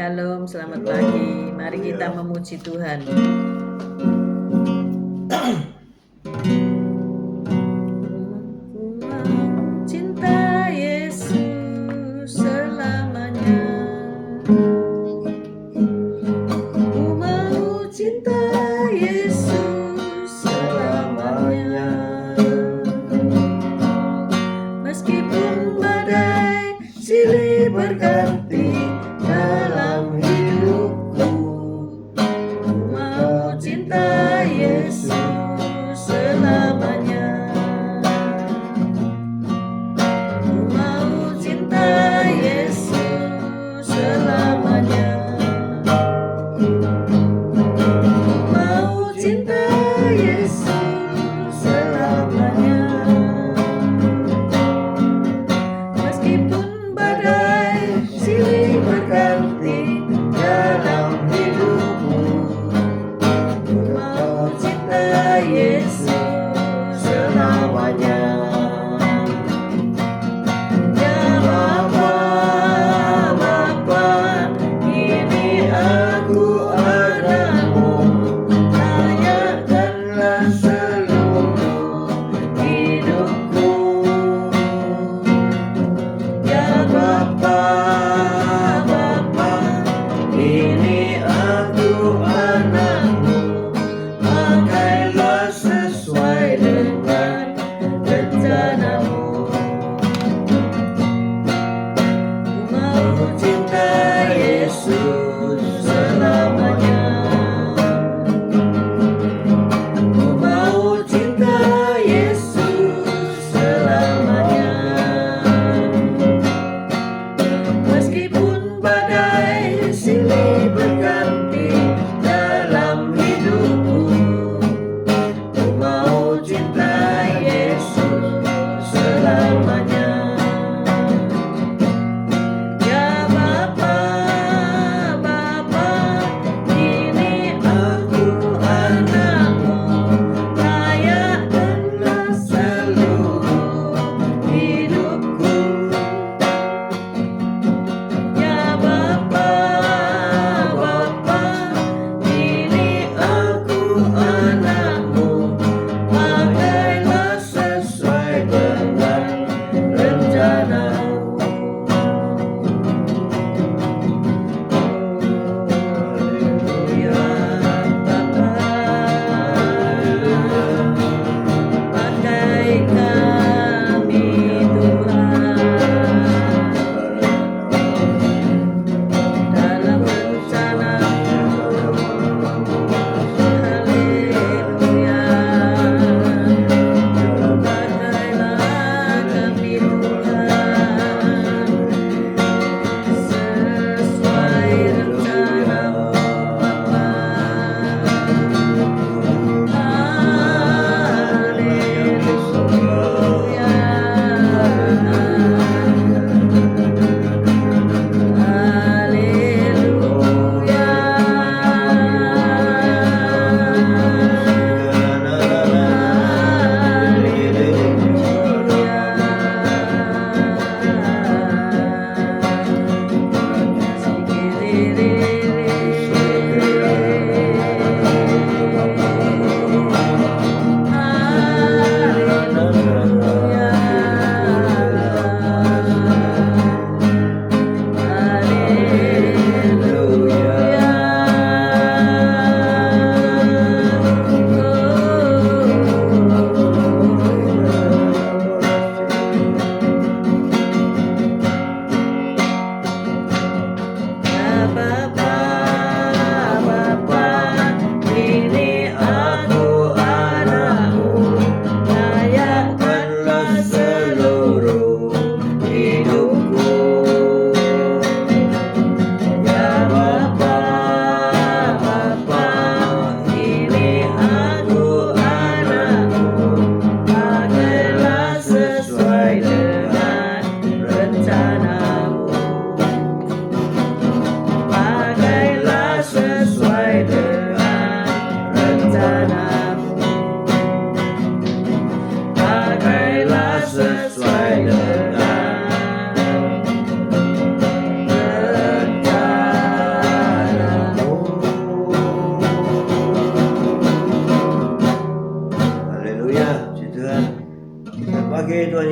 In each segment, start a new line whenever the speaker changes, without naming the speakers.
Shalom, selamat
Shalom.
pagi. Mari kita
Iya.
memuji Tuhan. Ku mau cinta Yesus selamanya. Ku mau cinta Yesus selamanya. Meskipun badai silih berganti dalam hidupku, ku mau cinta Yesus selamanya. Ku mau cinta Yesus selamanya. Ku mau cinta Yesus selamanya. Meskipun badai silih berganti dalam hidupku, ku mau cinta Yesus selamanya. Ya Bapa, Bapa, ini aku anakmu, layakkanlah seluruh hidupku. Ya Bapa, Bapa, ini aku anakmu, pakailah sesuai dengan rencanamu. Ku mau cinta Yesus selamanya. Ku mau cinta Yesus selamanya. Meskipun badai silih berganti dalam hidupku, ku mau cinta Yesus selamanya. Ya Bapa, Bapa,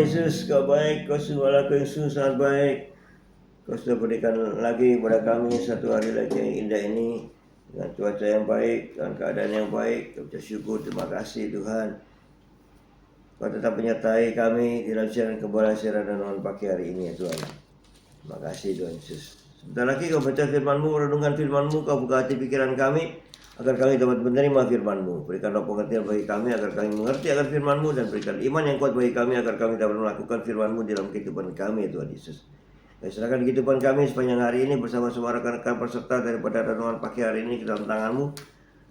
Yesus, Kau baik, Kau sungguhlah Kau yang sungguh sangat baik. Kau sudah berikan lagi kepada kami satu hari lagi yang indah ini, dengan cuaca yang baik, dengan keadaan yang baik. Kau ucap syukur, terima kasih Tuhan. Kau tetap menyertai kami di dalam siaran kembali siaran renungan pagi hari ini ya Tuhan. Terima kasih Tuhan Yesus. Sebentar lagi Kau baca firman-Mu, renungkan firman-Mu, Kau buka hati pikiran kami agar kami dapat menerima firman-Mu. Berikan roh pengertian bagi kami agar kami mengerti akan firman-Mu, dan berikan iman yang kuat bagi kami agar kami dapat melakukan firman-Mu dalam kehidupan kami ya Tuhan Yesus. Kami serahkan kehidupan kami sepanjang hari ini bersama semua rekan-rekan peserta daripada renungan pagi hari ini ke dalam tangan-Mu,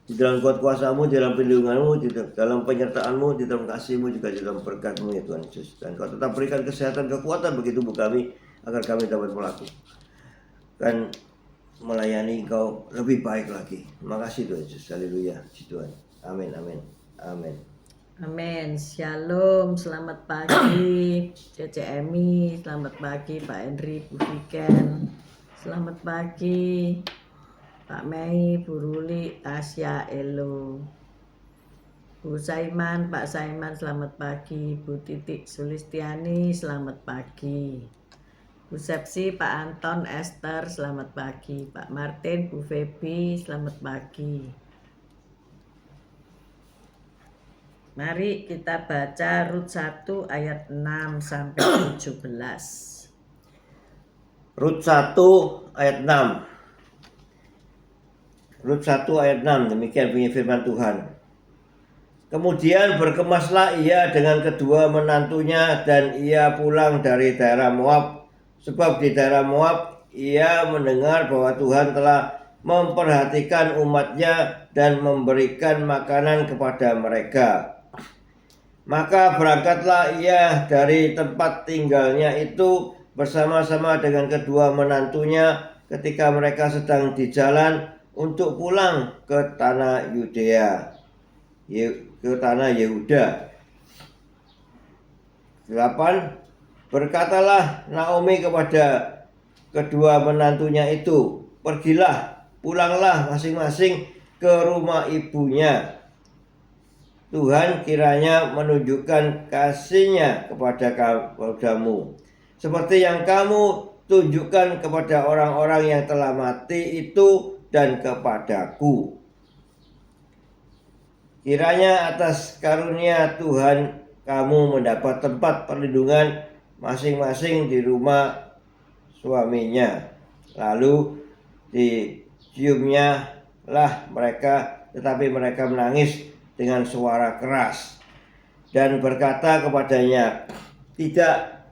di dalam kuat kuasa-Mu, di dalam perlindungan-Mu, di dalam penyertaan-Mu, di dalam kasih-Mu, juga di dalam berkat-Mu ya Tuhan Yesus. Dan Kau tetap berikan kesehatan, kekuatan bagi tubuh kami agar kami dapat melakukan melayani Kau lebih baik lagi. Terima kasih Tuhan Yesus. Haleluya. Tuhan. Amin, amin, amin.
Amin. Shalom, selamat pagi Cece Emi, selamat pagi Pak Henry, Bu Viken, selamat pagi Pak Mei, Bu Ruli, Tasya, Elo, Bu Saiman, Pak Saiman, selamat pagi. Bu Titik Sulistiani, selamat pagi. Bu Sepsi, Pak Anton, Esther, selamat pagi. Pak Martin, Bu Febi, selamat pagi. Mari kita baca Rut 1 ayat 6 sampai 17.
Rut 1 ayat 6. Rut 1 ayat 6, demikian bunyi firman Tuhan. Kemudian berkemaslah ia dengan kedua menantunya, dan ia pulang dari daerah Moab, sebab di daerah Moab ia mendengar bahwa Tuhan telah memperhatikan umatnya dan memberikan makanan kepada mereka. Maka berangkatlah ia dari tempat tinggalnya itu bersama-sama dengan kedua menantunya ketika mereka sedang di jalan untuk pulang ke tanah Yudea, ke tanah Yehuda. 8. Berkatalah Naomi kepada kedua menantunya itu, pergilah, pulanglah masing-masing ke rumah ibunya. Tuhan kiranya menunjukkan kasih-Nya kepadamu, seperti yang kamu tunjukkan kepada orang-orang yang telah mati itu dan kepadaku. Kiranya atas karunia Tuhan kamu mendapat tempat perlindungan masing-masing di rumah suaminya. Lalu diciumnya lah mereka, tetapi mereka menangis dengan suara keras dan berkata kepadanya, tidak,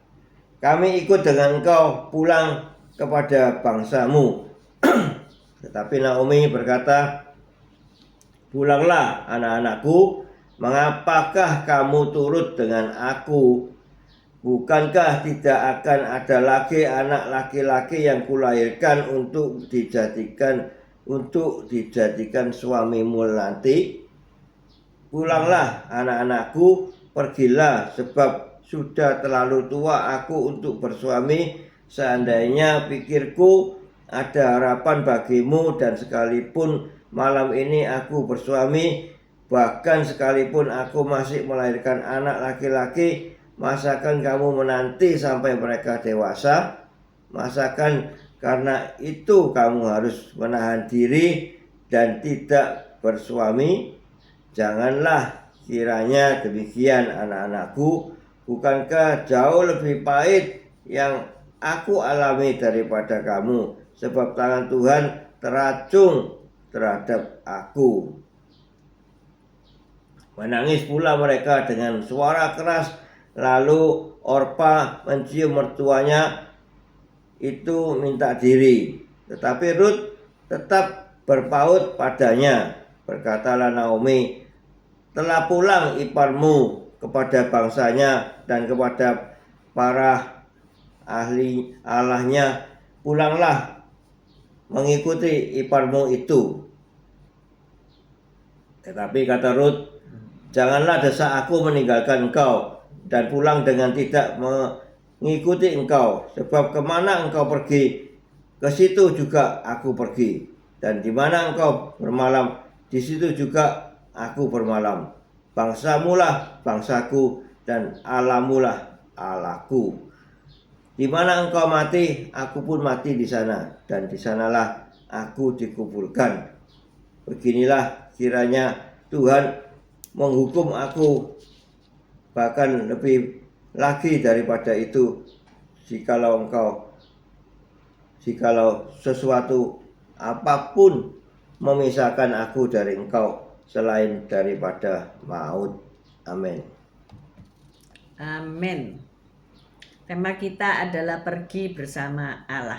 kami ikut dengan engkau pulang kepada bangsamu. Tetapi Naomi berkata, pulanglah anak-anakku, mengapakah kamu turut dengan aku? Bukankah tidak akan ada lagi anak laki-laki yang kulahirkan untuk dijadikan suamimu nanti? Pulanglah anak-anakku, pergilah, sebab sudah terlalu tua aku untuk bersuami. Seandainya pikirku ada harapan bagimu, dan sekalipun malam ini aku bersuami, bahkan sekalipun aku masih melahirkan anak laki-laki, masakan kamu menanti sampai mereka dewasa? Masakan karena itu kamu harus menahan diri dan tidak bersuami? Janganlah kiranya demikian anak-anakku. Bukankah jauh lebih pahit yang aku alami daripada kamu? Sebab tangan Tuhan teracung terhadap aku. Menangis pula mereka dengan suara keras. Lalu Orpa mencium mertuanya itu minta diri. Tetapi Rut tetap berpaut padanya. Berkatalah Naomi, telah pulang iparmu kepada bangsanya dan kepada para ahli Allahnya. Pulanglah mengikuti iparmu itu. Tetapi kata Rut, janganlah desak aku meninggalkan engkau dan pulang dengan tidak mengikuti engkau, sebab kemana engkau pergi, ke situ juga aku pergi, dan di mana engkau bermalam, di situ juga aku bermalam. Bangsamulah bangsaku, dan Allahmulah Allahku. Di mana engkau mati, aku pun mati di sana, dan di sanalah aku dikuburkan. Beginilah kiranya Tuhan menghukum aku, bahkan lebih lagi daripada itu, jikalau sesuatu apapun memisahkan aku dari engkau selain daripada maut. Amin.
Amin. Tema kita adalah pergi bersama Allah.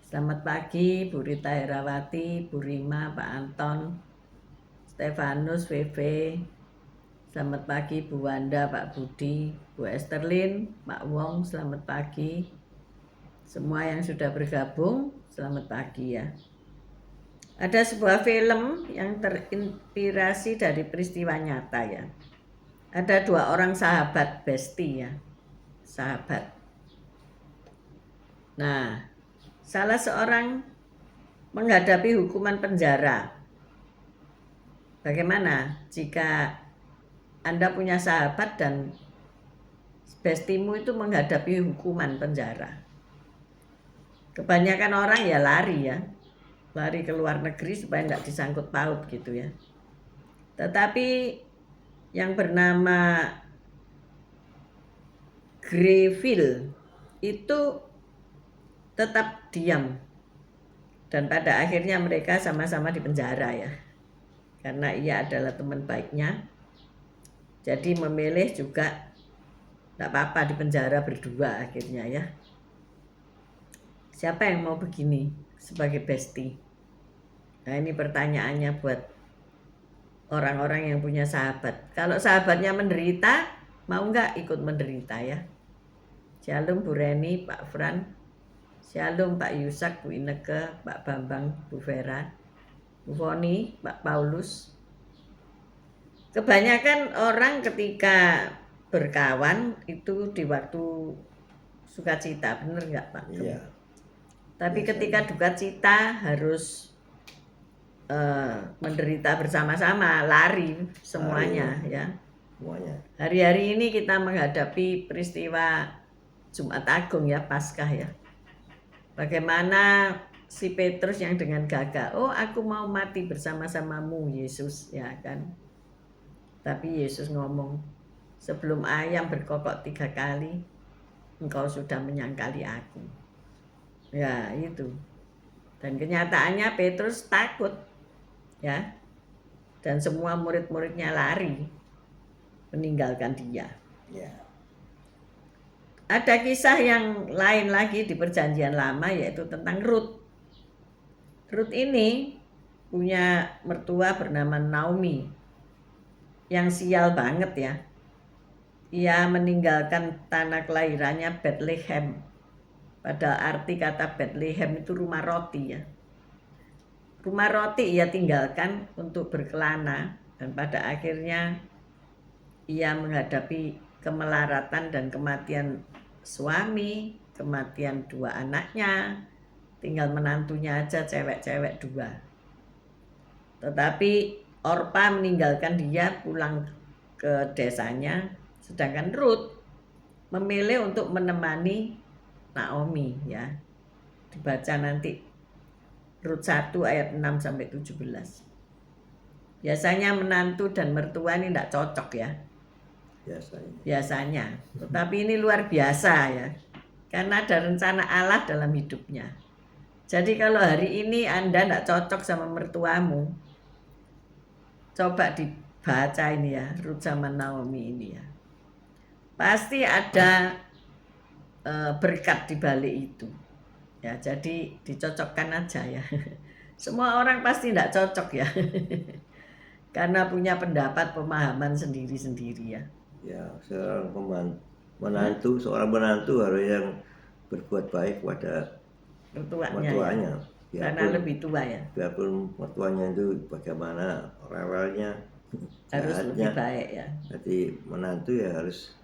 Selamat pagi Bu Rita Herawati, Bu Rima, Pak Anton, Stefanus, VV. Selamat pagi Bu Wanda, Pak Budi, Bu Esterlin, Pak Wong, selamat pagi. Semua yang sudah bergabung, selamat pagi ya. Ada sebuah film yang terinspirasi dari peristiwa nyata ya. Ada 2 orang sahabat bestie ya. Sahabat. Nah, salah seorang menghadapi hukuman penjara. Bagaimana jika Anda punya sahabat dan bestimu itu menghadapi hukuman penjara? Kebanyakan orang ya lari ya. Lari ke luar negeri supaya nggak disangkut paut gitu ya. Tetapi yang bernama Greville itu tetap diam, dan pada akhirnya mereka sama-sama di penjara ya, karena ia adalah teman baiknya. Jadi memilih juga tidak apa-apa di penjara berdua akhirnya ya. Siapa yang mau begini sebagai bestie? Nah ini pertanyaannya buat orang-orang yang punya sahabat. Kalau sahabatnya menderita, mau nggak ikut menderita ya? Shalom Bu Reni, Pak Fran. Shalom Pak Yusak, Bu Ineke, Pak Bambang, Bu Vera, Bu Foni, Pak Paulus. Kebanyakan orang ketika berkawan itu di waktu sukacita, bener nggak Pak?
Iya.
Tapi ketika duka cita harus menderita bersama-sama, lari semuanya ya.
Semuanya.
Hari-hari ini kita menghadapi peristiwa Jumat Agung ya, Paskah ya. Bagaimana si Petrus yang dengan gagah, oh aku mau mati bersama-samamu Yesus ya kan. Tapi Yesus ngomong, sebelum ayam berkokok 3 kali, engkau sudah menyangkali aku. Ya itu. Dan kenyataannya Petrus takut ya. Dan semua murid-muridnya lari meninggalkan dia.
Ya.
Ada kisah yang lain lagi di Perjanjian Lama yaitu tentang Rut. Rut ini punya mertua bernama Naomi yang sial banget ya. Ia meninggalkan tanah kelahirannya Bethlehem. Padahal arti kata Bethlehem itu rumah roti ya. Rumah roti ia tinggalkan untuk berkelana, dan pada akhirnya ia menghadapi kemelaratan dan kematian suami, kematian 2 anaknya, tinggal menantunya aja cewek-cewek 2. Tetapi Orpa meninggalkan dia pulang ke desanya, sedangkan Rut memilih untuk menemani Naomi ya. Dibaca nanti Rut 1 ayat 6 sampai 17. Biasanya menantu dan mertua ini tidak cocok ya. Biasanya. Tetapi ini luar biasa ya. Karena ada rencana Allah dalam hidupnya. Jadi kalau hari ini Anda tidak cocok sama mertuamu, coba dibaca ini ya, Rut sama Naomi ini ya. Pasti ada berkat di balik itu. Ya, jadi dicocokkan aja ya. Semua orang pasti tidak cocok ya. Karena punya pendapat, pemahaman sendiri-sendiri ya.
Ya, seorang menantu harus yang berbuat baik pada mertuanya.
Ya. Karena lebih tua ya.
Biarpun mertuanya itu bagaimana rewelnya,
harus lebih baik ya.
Jadi menantu ya harus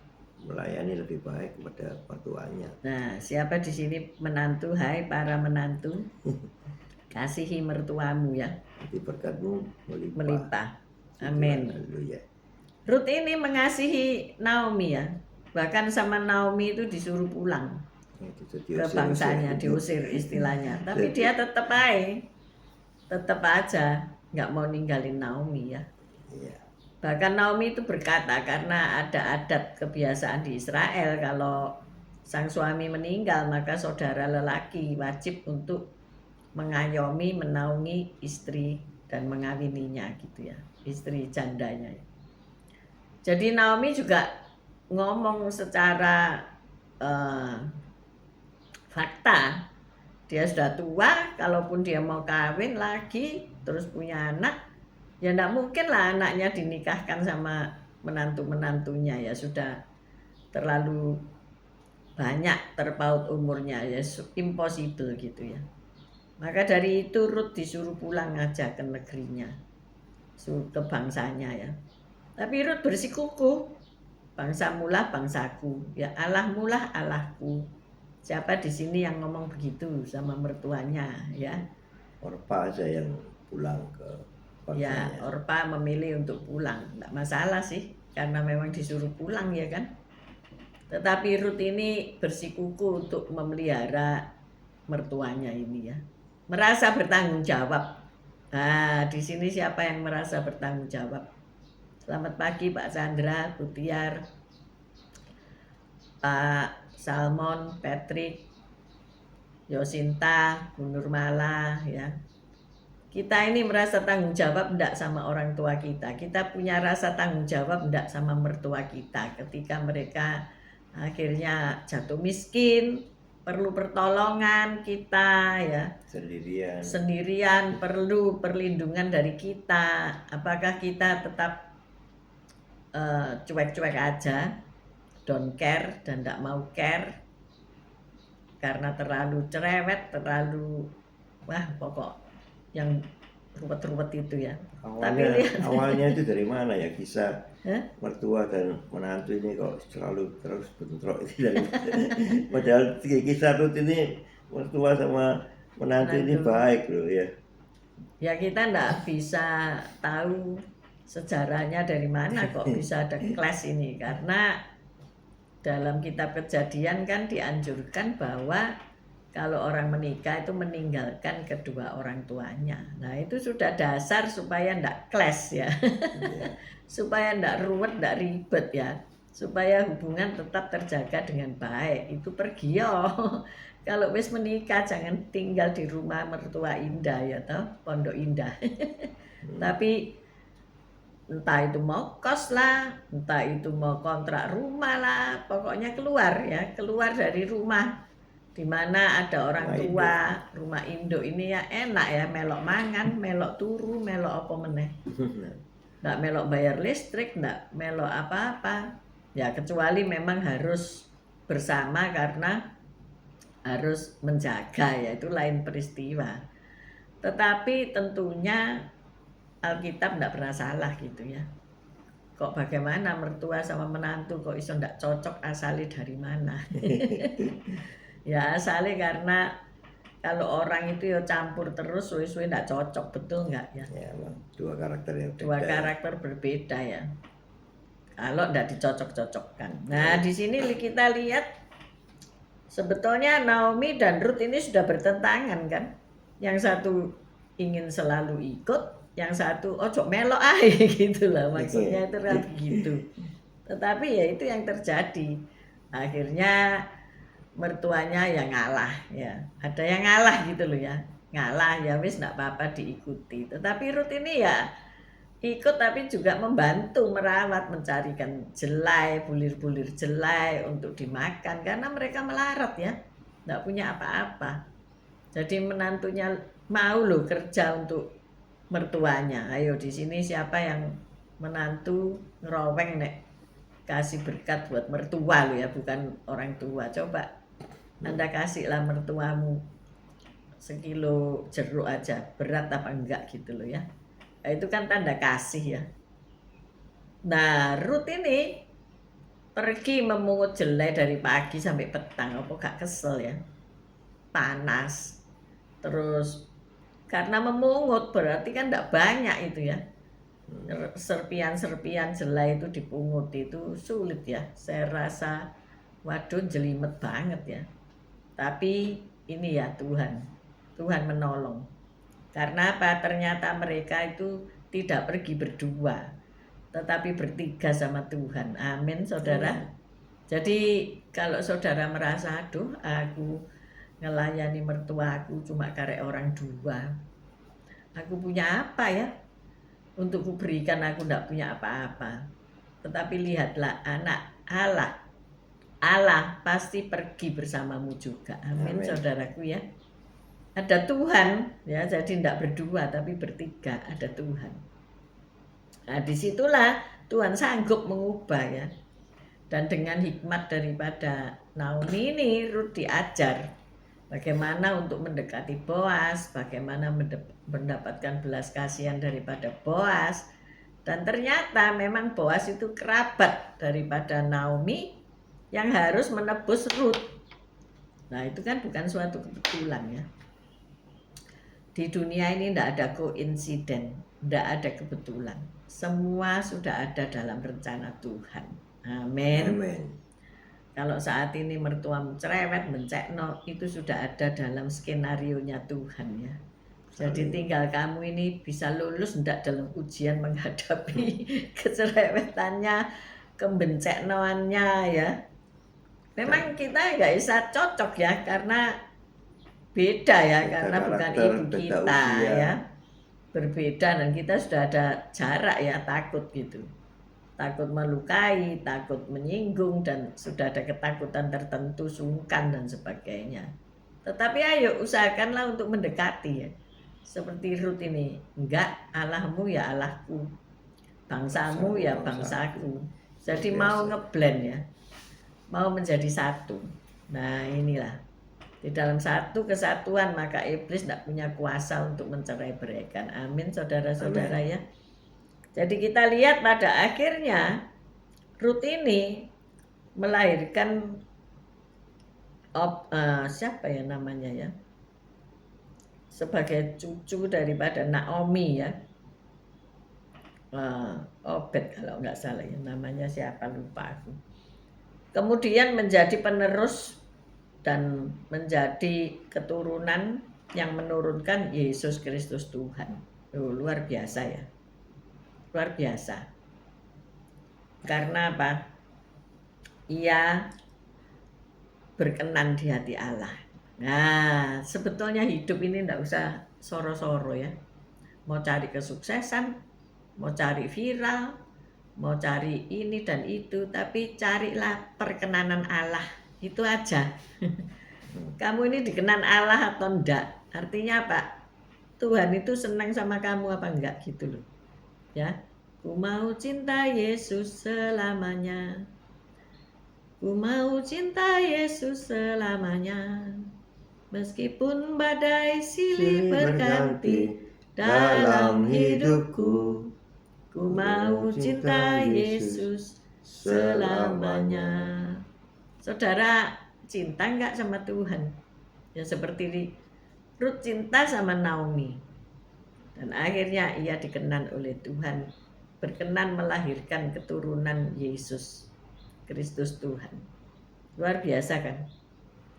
melayani lebih baik kepada mertuanya.
Nah, siapa di sini menantu? Hai para menantu, kasihi mertuamu ya.
Jadi berkatmu
melimpah. Amin.
Haleluya.
Rut ini mengasihi Naomi ya. Bahkan sama Naomi itu disuruh pulang
Itu
ke bangsanya, diusir istilahnya. Tapi dia tetap aja nggak mau ninggalin Naomi ya.
Iya.
Bahkan Naomi itu berkata karena ada adat kebiasaan di Israel kalau sang suami meninggal maka saudara lelaki wajib untuk mengayomi, menaungi istri dan mengawininya gitu ya, istri jandanya. Jadi Naomi juga ngomong secara fakta, dia sudah tua, kalaupun dia mau kawin lagi terus punya anak, ya enggak mungkin lah anaknya dinikahkan sama menantu-menantunya, ya sudah terlalu banyak terpaut umurnya, ya impossible gitu ya. Maka dari itu Ruth disuruh pulang aja ke negerinya, ke bangsanya ya. Tapi Ruth bersikukuh, bangsamu lah bangsaku, ya Allahmu lah Allahku. Siapa di sini yang ngomong begitu sama mertuanya ya?
Orpa aja yang pulang ke
Ya,
bangsanya.
Orpa memilih untuk pulang, nggak masalah sih, karena memang disuruh pulang ya kan. Tetapi Ruth ini bersikukuh untuk memelihara mertuanya ini ya, merasa bertanggung jawab. Nah, di sini siapa yang merasa bertanggung jawab? Selamat pagi Pak Chandra, Bu Tiar, Pak Salmon, Patrick, Yosinta, Bu Nurmala ya. Kita ini merasa tanggung jawab enggak sama orang tua kita. Kita punya rasa tanggung jawab enggak sama mertua kita ketika mereka akhirnya jatuh miskin, perlu pertolongan kita ya. Sendirian perlu perlindungan dari kita. Apakah kita tetap cuek-cuek aja, don't care dan enggak mau care karena terlalu cerewet, terlalu pokok yang ruwet-ruwet itu ya.
Awalnya itu dari mana ya kisah mertua dan menantu ini kok selalu terus bentrok itu dari padahal kisah Ruth ini mertua sama menantu ini baik loh ya.
Ya kita enggak bisa tahu sejarahnya dari mana kok bisa ada clash ini, karena dalam kitab Kejadian kan dianjurkan bahwa kalau orang menikah itu meninggalkan kedua orang tuanya. Nah itu sudah dasar supaya ndak clash ya. Supaya ndak ruwet, ndak ribet ya. Supaya hubungan tetap terjaga dengan baik. Itu pergi yo. Kalau wis menikah jangan tinggal di rumah mertua indah ya toh, Pondok Indah. Tapi entah itu mau kos lah, entah itu mau kontrak rumah lah, pokoknya keluar ya, keluar dari rumah di mana ada orang tua. Rumah induk ini ya enak ya, melok mangan, melok turu, melok apa meneh. Nggak melok bayar listrik, nggak melok apa-apa. Ya kecuali memang harus bersama karena harus menjaga ya, itu lain peristiwa. Tetapi tentunya Alkitab nggak pernah salah gitu ya. Kok bagaimana mertua sama menantu kok iso nggak cocok, asalnya dari mana? Ya asalnya karena kalau orang itu ya campur terus suwe-suwe nggak cocok, betul nggak ya?
Ya, dua karakter yang beda.
Dua karakter berbeda ya. Kalau nggak dicocok-cocokkan. Nah di sini kita lihat sebetulnya Naomi dan Ruth ini sudah bertentangan kan. Yang satu ingin selalu ikut, yang satu ojo melok aja gitu lah, maksudnya itu kan begitu. Tetapi ya itu yang terjadi. Akhirnya mertuanya ya ngalah ya. Ada yang ngalah gitu loh ya. Ngalah ya wis enggak apa-apa diikuti. Tetapi Ruth ini ya ikut tapi juga membantu merawat, mencarikan jelai, bulir-bulir jelai untuk dimakan karena mereka melarat ya. Enggak punya apa-apa. Jadi menantunya mau loh kerja untuk mertuanya. Ayo di sini siapa yang menantu ngeroweng nek kasih berkat buat mertua lo ya, bukan orang tua. Coba Anda kasihlah mertuamu sekilo jeruk aja, berat apa enggak gitu loh ya. Nah, itu kan tanda kasih ya. Nah Ruth ini pergi memungut jelai dari pagi sampai petang, apa gak kesel ya? Panas. Terus karena memungut berarti kan enggak banyak itu ya. serpian-serpian jelai itu dipungut itu sulit ya. Saya rasa waduh jelimet banget ya. Tapi ini ya Tuhan menolong. Karena apa? Ternyata mereka itu tidak pergi berdua, tetapi bertiga sama Tuhan. Amin, saudara.
Amin.
Jadi kalau saudara merasa, aduh aku ngelayani mertua aku cuma karek orang dua. Aku punya apa ya? Untuk kuberikan aku tidak punya apa-apa. Tetapi lihatlah anak Allah. Allah pasti pergi bersamamu juga. Amin,
Amin.
saudaraku ya. Ada Tuhan ya, jadi tidak berdua tapi bertiga, ada Tuhan. Nah disitulah Tuhan sanggup mengubah ya. Dan dengan hikmat daripada Naomi ini Ruth diajar bagaimana untuk mendekati Boas, bagaimana mendapatkan belas kasihan daripada Boas. Dan ternyata memang Boas itu kerabat daripada Naomi yang harus menebus Ruth. Nah itu kan bukan suatu kebetulan ya. Di dunia ini tidak ada koinsiden, tidak ada kebetulan. Semua sudah ada dalam rencana Tuhan. Amin.
Amin.
Kalau saat ini mertuamu cerewet, mencekno, itu sudah ada dalam skenario-nya Tuhan ya. Jadi tinggal kamu ini bisa lulus tidak dalam ujian menghadapi kecerewetannya, kebenceknoannya ya. Memang kita nggak bisa cocok ya karena beda ya, karena bukan ibu kita ya, berbeda dan kita sudah ada jarak ya, takut gitu, takut melukai, takut menyinggung dan sudah ada ketakutan tertentu, sungkan dan sebagainya. Tetapi ayo usahakanlah untuk mendekati ya, seperti Ruth ini, enggak, Allahmu ya Allahku, bangsamu ya bangsaku. Jadi mau ngeblend ya, mau menjadi satu. Nah inilah, di dalam satu kesatuan maka iblis tidak punya kuasa untuk mencerai-beraikan. Amin, saudara-saudara ya. Jadi kita lihat pada akhirnya Ruth ini melahirkan siapa ya namanya ya, sebagai cucu daripada Naomi ya, Obed kalau nggak salah ya namanya, siapa lupa aku. Kemudian menjadi penerus dan menjadi keturunan yang menurunkan Yesus Kristus Tuhan. Luar biasa ya, luar biasa. Karena apa? Ia berkenan di hati Allah. Nah, sebetulnya hidup ini tidak usah soro-soro ya. Mau cari kesuksesan, mau cari viral, mau cari ini dan itu, tapi carilah perkenanan Allah. Itu aja. Kamu ini dikenan Allah atau enggak? Artinya apa? Tuhan itu senang sama kamu apa enggak gitu loh. Ya. Ku mau cinta Yesus selamanya. Ku mau cinta Yesus selamanya. Meskipun badai silih berganti dalam hidupku, ku mau cinta Yesus selamanya. Saudara cinta enggak sama Tuhan? Ya seperti Ruth cinta sama Naomi. Dan akhirnya ia dikenan oleh Tuhan, berkenan melahirkan keturunan Yesus Kristus Tuhan. Luar biasa kan?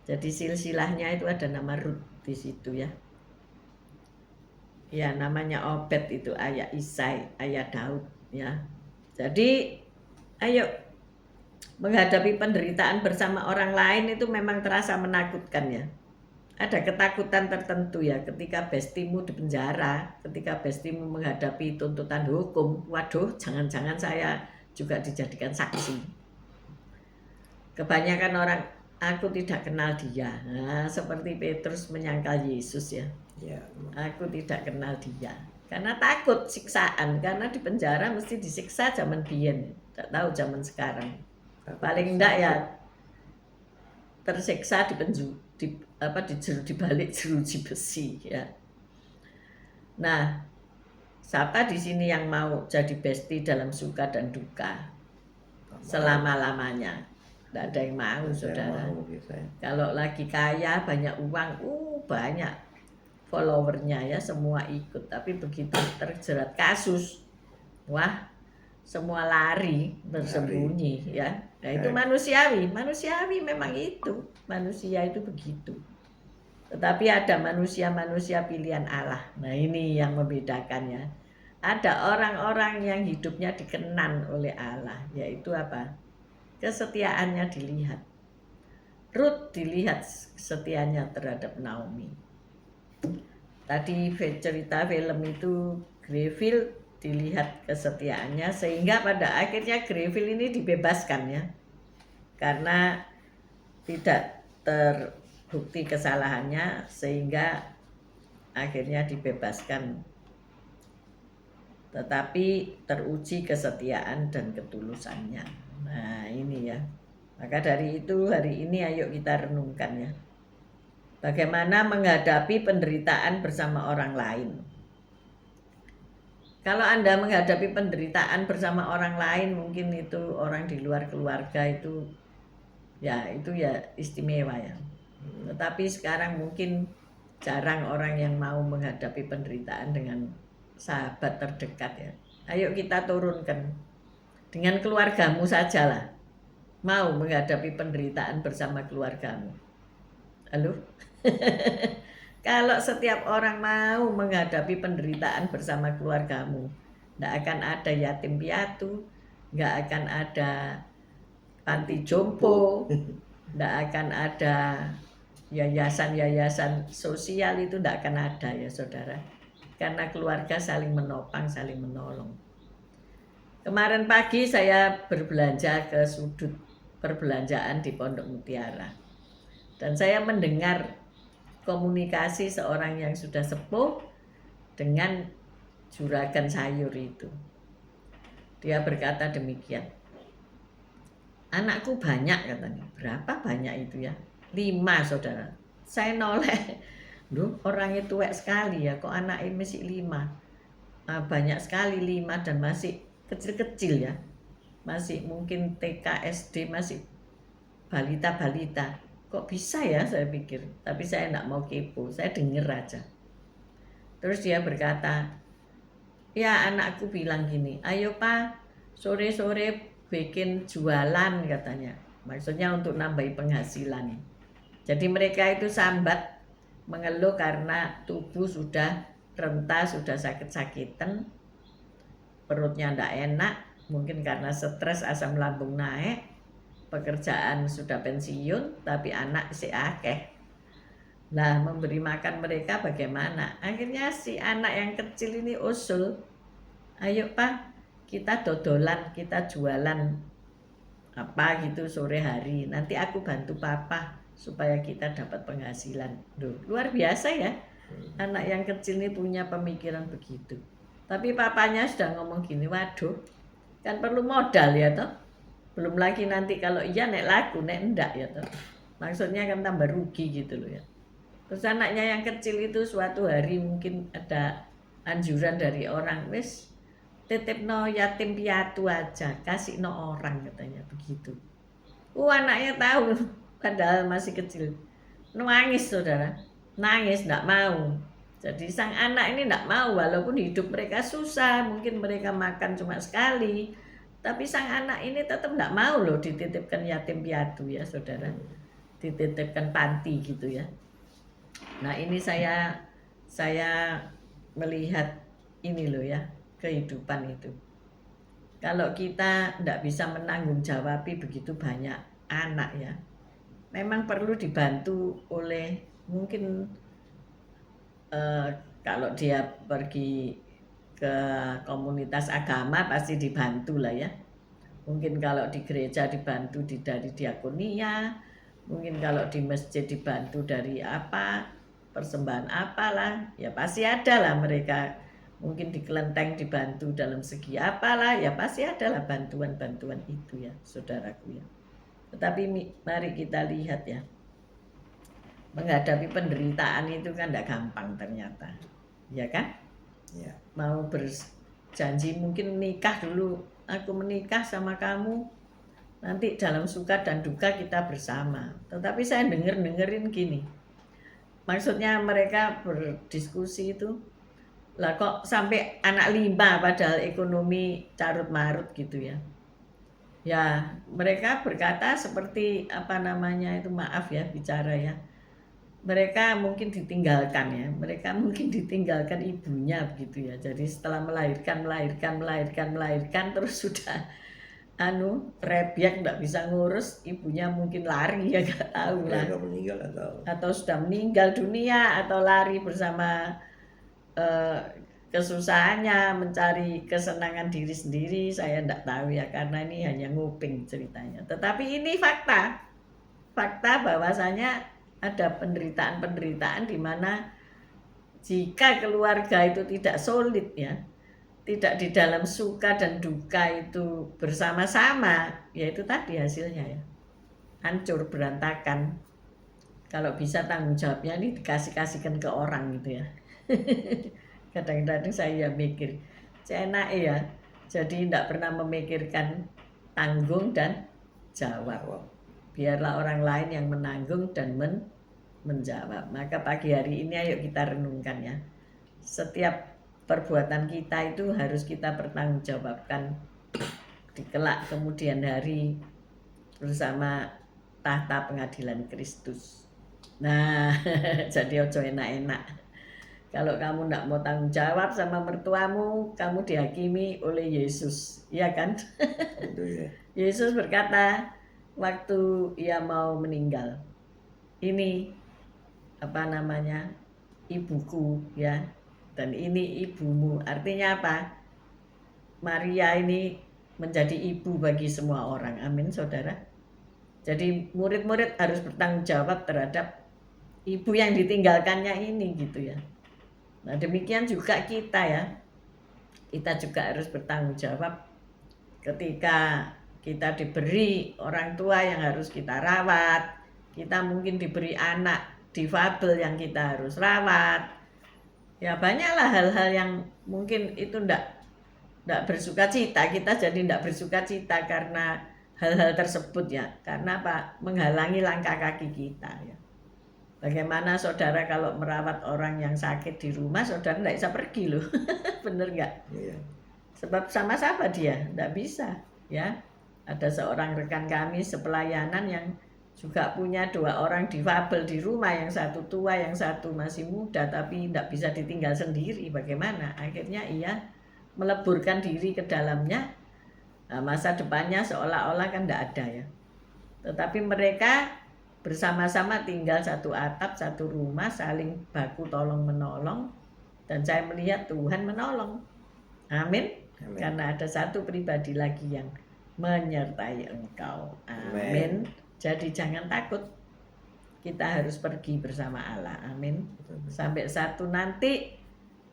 Jadi silsilahnya itu ada nama Ruth di situ ya. Ya namanya Obed itu ayah Isai, ayah Daud ya. Jadi ayo, menghadapi penderitaan bersama orang lain itu memang terasa menakutkan ya. Ada ketakutan tertentu ya ketika bestimu di penjara, ketika bestimu menghadapi tuntutan hukum. Waduh, jangan-jangan saya juga dijadikan saksi. Kebanyakan orang, aku tidak kenal dia. Nah, seperti Petrus menyangkal Yesus ya. Aku tidak kenal dia. Karena takut siksaan, karena di penjara mesti disiksa zaman biyen. Tidak tahu zaman sekarang. Paling enggak ya tersiksa di balik jeruji besi ya. Nah, siapa di sini yang mau jadi bestie dalam suka dan duka selama-lamanya? Tidak ada yang mau, saudara. Kalau lagi kaya, banyak uang, banyak followernya ya, semua ikut. Tapi begitu terjerat kasus, Wah, semua lari bersembunyi ya. Nah itu manusiawi memang itu. Manusia itu begitu. Tetapi ada manusia-manusia pilihan Allah. Nah ini yang membedakannya. Ada orang-orang yang hidupnya dikenan oleh Allah, yaitu apa? Kesetiaannya dilihat. Ruth dilihat kesetiaannya terhadap Naomi. Tadi cerita film itu Greville dilihat kesetiaannya sehingga pada akhirnya Greville ini dibebaskan ya. Karena tidak terbukti kesalahannya sehingga akhirnya dibebaskan. Tetapi teruji kesetiaan dan ketulusannya. Nah, ini ya. Maka dari itu hari ini ayo kita renungkan ya. Bagaimana menghadapi penderitaan bersama orang lain. Kalau Anda menghadapi penderitaan bersama orang lain, mungkin itu orang di luar keluarga itu ya istimewa ya. Tetapi sekarang mungkin jarang orang yang mau menghadapi penderitaan dengan sahabat terdekat ya. Ayo kita turunkan dengan keluargamu sajalah. Mau menghadapi penderitaan bersama keluargamu. Halo? Kalau setiap orang mau menghadapi penderitaan bersama keluargamu, tidak akan ada yatim piatu, nggak akan ada panti jompo, tidak akan ada yayasan-yayasan sosial, itu tidak akan ada ya saudara. Karena keluarga saling menopang, saling menolong. Kemarin pagi saya berbelanja ke sudut perbelanjaan di Pondok Mutiara. Dan saya mendengar komunikasi seorang yang sudah sepuh dengan juragan sayur itu. Dia berkata demikian. Anakku banyak katanya. Berapa banyak itu ya? 5 saudara. Saya noleh. Duh, orangnya tuwek sekali ya. Kok anaknya masih 5? Banyak sekali 5 dan masih kecil-kecil ya. Masih mungkin TK, SD, masih balita-balita. Kok bisa ya saya pikir. Tapi saya tidak mau kepo. Saya dengar aja. Terus dia berkata, ya anakku bilang gini, ayo Pak, sore-sore bikin jualan katanya. Maksudnya untuk nambahi penghasilan. Jadi mereka itu sambat mengeluh karena tubuh sudah renta, sudah sakit-sakitan, perutnya tidak enak, mungkin karena stres, asam lambung naik, pekerjaan sudah pensiun, tapi anak si akeh. Nah, memberi makan mereka bagaimana? Akhirnya si anak yang kecil ini usul, ayo Pak, kita dodolan, kita jualan apa gitu sore hari. Nanti aku bantu Papa supaya kita dapat penghasilan. Duh, luar biasa ya. Anak yang kecil ini punya pemikiran begitu. Tapi papanya sudah ngomong gini, waduh, kan perlu modal ya toh. Belum lagi nanti kalau iya nek laku, nek enggak ya toh. Maksudnya kan tambah rugi gitu loh ya. Terus anaknya yang kecil itu suatu hari mungkin ada anjuran dari orang, wis titip no yatim piatu aja, kasih no orang katanya begitu. Anaknya tahu padahal masih kecil. Nangis saudara, nangis enggak mau. Jadi sang anak ini enggak mau walaupun hidup mereka susah, mungkin mereka makan cuma sekali. Tapi sang anak ini tetap enggak mau loh dititipkan yatim piatu ya saudara. Dititipkan panti gitu ya. Nah ini saya melihat ini loh ya, kehidupan itu. Kalau kita tidak bisa menanggung jawabi begitu banyak anak ya, memang perlu dibantu oleh mungkin kalau dia pergi ke komunitas agama pasti dibantu lah ya. Mungkin kalau di gereja dibantu dari diakonia, mungkin kalau di masjid dibantu dari apa, persembahan apalah, ya pasti ada lah mereka. Mungkin di kelenteng dibantu dalam segi apalah, ya pasti ada lah bantuan-bantuan itu ya saudaraku ya. Tetapi mari kita lihat ya, menghadapi penderitaan itu kan tidak gampang ternyata, ya kan? Ya. Mau berjanji mungkin nikah dulu, aku menikah sama kamu, nanti dalam suka dan duka kita bersama. Tetapi saya dengerin gini, maksudnya mereka berdiskusi itu, Lah kok sampai anak 5 padahal ekonomi carut marut gitu ya. Ya, mereka berkata seperti apa namanya itu, maaf ya bicara ya. Mereka mungkin ditinggalkan ya. Mereka mungkin ditinggalkan ibunya begitu ya. Jadi setelah melahirkan terus sudah rebiak nggak bisa ngurus, ibunya mungkin lari ya, nggak tahu lah.
Mereka meninggal
Atau sudah meninggal dunia atau lari bersama kesusahannya mencari kesenangan diri sendiri, saya tidak tahu ya, karena ini hanya nguping ceritanya. Tetapi ini fakta bahwasanya ada penderitaan-penderitaan di mana jika keluarga itu tidak solid ya, tidak di dalam suka dan duka itu bersama-sama, yaitu tadi hasilnya ya, hancur berantakan. Kalau bisa tanggung jawabnya ini dikasih-kasihkan ke orang gitu ya. Kadang-kadang saya mikir, enak ya, jadi tidak pernah memikirkan tanggung dan jawab. Biarlah orang lain yang menanggung dan menjawab. Maka pagi hari ini ayo kita renungkan ya. Setiap perbuatan kita itu harus kita pertanggungjawabkan di kelak kemudian hari bersama tahta pengadilan Kristus. Nah, jadi ojo enak-enak. Kalau kamu tidak mau tanggung jawab sama mertuamu, kamu dihakimi oleh Yesus, iya kan?
ya.
Yesus berkata waktu ia mau meninggal, ini apa namanya, ibuku ya, dan ini ibumu. Artinya apa? Maria ini menjadi ibu bagi semua orang. Amin, saudara. Jadi murid-murid harus bertanggung jawab terhadap ibu yang ditinggalkannya ini gitu ya. Nah demikian juga kita ya. Kita juga harus bertanggung jawab ketika kita diberi orang tua yang harus kita rawat. Kita mungkin diberi anak difabel yang kita harus rawat. Ya banyaklah hal-hal yang mungkin itu ndak bersuka cita. Kita jadi ndak bersuka cita karena hal-hal tersebut ya. Karena apa? Menghalangi langkah kaki kita ya. Bagaimana saudara kalau merawat orang yang sakit di rumah, saudara tidak bisa pergi loh. Bener nggak?
Iya.
Sebab sama-sama dia, tidak bisa ya. Ada seorang rekan kami sepelayanan yang juga punya 2 orang difabel di rumah, yang satu tua, yang satu masih muda, tapi tidak bisa ditinggal sendiri. Bagaimana? Akhirnya ia meleburkan diri ke dalamnya. Nah, masa depannya seolah-olah kan tidak ada ya. Tetapi mereka bersama-sama tinggal satu atap, satu rumah, saling baku tolong menolong, dan saya melihat Tuhan menolong. Amin. Karena ada satu pribadi lagi yang menyertai engkau. Amin. Jadi jangan takut. Kita harus pergi bersama Allah. Amin. Sampai satu nanti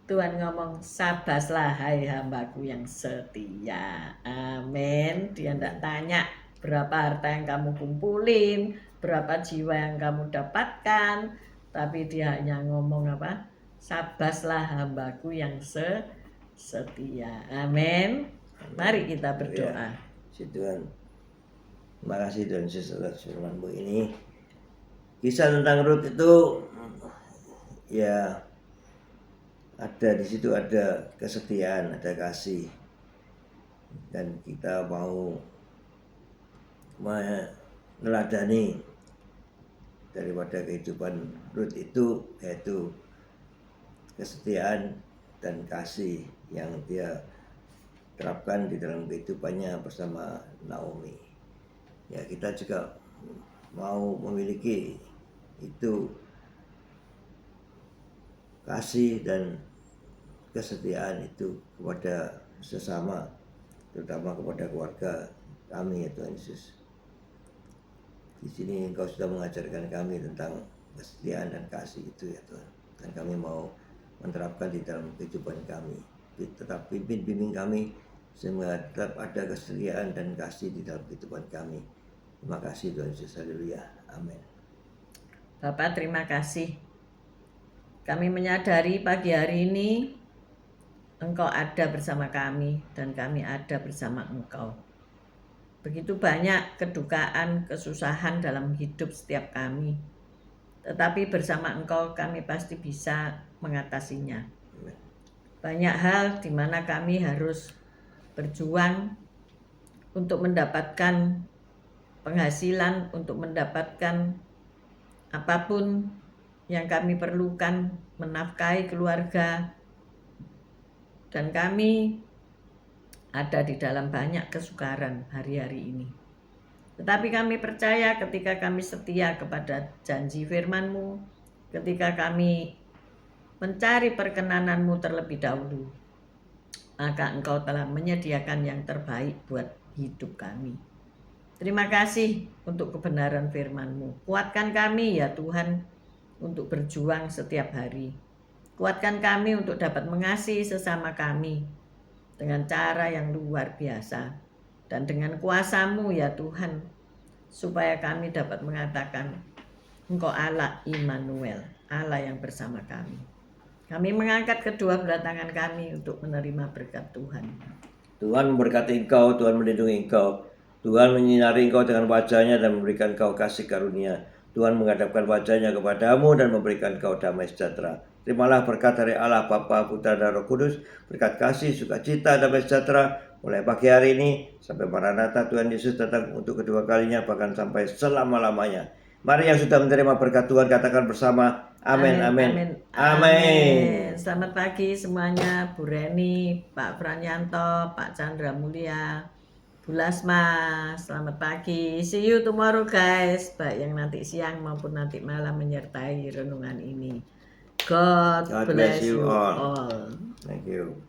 Tuhan ngomong, sabaslah hai hambaku yang setia. Amin. Dia tidak tanya berapa harta yang kamu kumpulin, berapa jiwa yang kamu dapatkan, tapi dia hanya ngomong apa? Sabaslah hambaku yang setia. Amin. Mari kita berdoa.
Ya, Tuhan, terima kasih Tuhan Yesus atas firman-Mu ini. Kisah tentang Rut itu ya ada di situ, ada kesetiaan, ada kasih, dan kita mau meneladani daripada kehidupan Rut itu, yaitu kesetiaan dan kasih yang dia terapkan di dalam kehidupannya bersama Naomi. Ya, kita juga mau memiliki itu, kasih dan kesetiaan itu kepada sesama, terutama kepada keluarga kami ya Tuhan Yesus. Di sini Engkau sudah mengajarkan kami tentang kesetiaan dan kasih itu ya Tuhan, dan kami mau menerapkan di dalam kehidupan kami. Tetap bimbing kami sehingga tetap ada kesetiaan dan kasih di dalam kehidupan kami. Terima kasih Tuhan Yesus. Haleluya. Amin.
Bapak, terima kasih. Kami menyadari pagi hari ini Engkau ada bersama kami dan kami ada bersama Engkau. Begitu banyak kedukaan, kesusahan dalam hidup setiap kami. Tetapi bersama Engkau kami pasti bisa mengatasinya. banyak hal di mana kami harus berjuang untuk mendapatkan penghasilan, untuk mendapatkan apapun yang kami perlukan, menafkahi keluarga, dan kami ada di dalam banyak kesukaran hari-hari ini. Tetapi kami percaya ketika kami setia kepada janji firman-Mu, ketika kami mencari perkenanan-Mu terlebih dahulu, maka Engkau telah menyediakan yang terbaik buat hidup kami. Terima kasih untuk kebenaran firman-Mu. Kuatkan kami ya Tuhan untuk berjuang setiap hari. Kuatkan kami untuk dapat mengasihi sesama kami dengan cara yang luar biasa. Dan dengan kuasa-Mu ya Tuhan, supaya kami dapat mengatakan, Engkau Allah Immanuel, Allah yang bersama kami. Kami mengangkat kedua belah tangan kami untuk menerima berkat Tuhan.
Tuhan memberkati engkau, Tuhan melindungi engkau. Tuhan menyinari engkau dengan wajahnya dan memberikan engkau kasih karunia. Tuhan menghadapkan wajahnya kepadamu dan memberikan engkau damai sejahtera. Terimalah berkat dari Allah Bapa, Putra dan Roh Kudus, berkat kasih, sukacita, damai sejahtera mulai pagi hari ini sampai Maranatha Tuhan Yesus datang untuk kedua kalinya, bahkan sampai selama-lamanya. Mari yang sudah menerima berkat Tuhan katakan bersama, amin, amin, amin.
Selamat pagi semuanya, Bu Reni, Pak Franyanto, Pak Chandra Mulia, Bu Lasma, selamat pagi. See you tomorrow guys, baik yang nanti siang maupun nanti malam menyertai renungan ini. God bless you all.
Thank you.